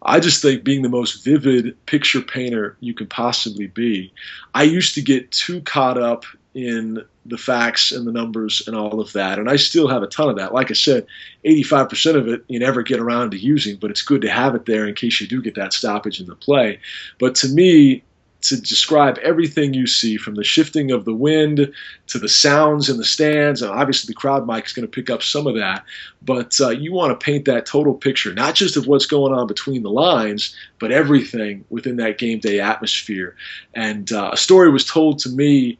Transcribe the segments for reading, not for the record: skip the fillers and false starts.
I just think being the most vivid picture painter you can possibly be. I used to get too caught up in the facts and the numbers and all of that, and I still have a ton of that. Like I said, 85% of it you never get around to using, but it's good to have it there in case you do get that stoppage in the play. But to me, to describe everything you see, from the shifting of the wind to the sounds in the stands, and obviously the crowd mic is going to pick up some of that, but you want to paint that total picture, not just of what's going on between the lines, but everything within that game day atmosphere. And a story was told to me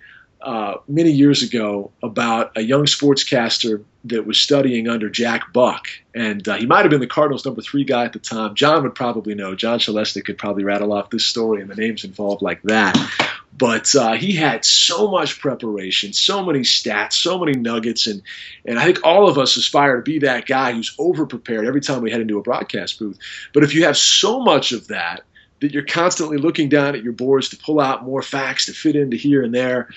many years ago about a young sportscaster that was studying under Jack Buck. And he might have been the Cardinals' number 3 guy at the time. John would probably know. John Shalesnik could probably rattle off this story and the names involved like that. But he had so much preparation, so many stats, so many nuggets. And I think all of us aspire to be that guy who's over-prepared every time we head into a broadcast booth. But if you have so much of that you're constantly looking down at your boards to pull out more facts to fit into here and there,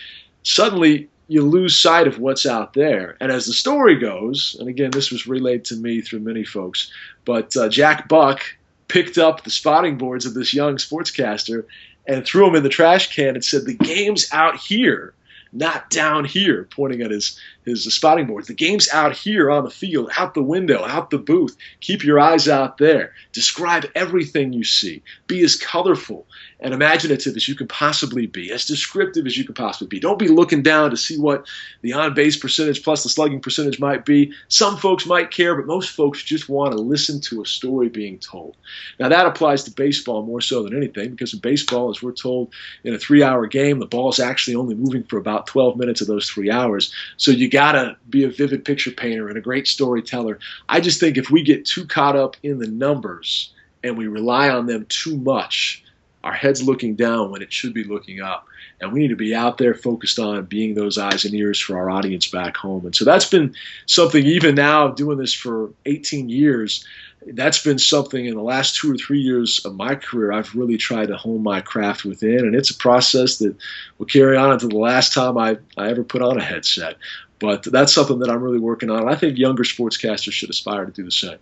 suddenly you lose sight of what's out there. And as the story goes, and again, this was relayed to me through many folks, but Jack Buck picked up the spotting boards of this young sportscaster and threw them in the trash can and said, "The game's out here, not down here," pointing at his spotting boards. "The game's out here on the field, out the window, out the booth. Keep your eyes out there. Describe everything you see. Be as colorful and imaginative as you can possibly be, as descriptive as you can possibly be. Don't be looking down to see what the on-base percentage plus the slugging percentage might be. Some folks might care, but most folks just want to listen to a story being told." Now, that applies to baseball more so than anything, because in baseball, as we're told, in a 3-hour game, the ball's actually only moving for about 12 minutes of those 3 hours. So you got to be a vivid picture painter and a great storyteller. I just think if we get too caught up in the numbers and we rely on them too much, our head's looking down when it should be looking up. And we need to be out there focused on being those eyes and ears for our audience back home. And so that's been something, even now doing this for 18 years, that's been something in the last 2 or 3 years of my career I've really tried to hone my craft within. And it's a process that will carry on until the last time I ever put on a headset. But that's something that I'm really working on. And I think younger sportscasters should aspire to do the same.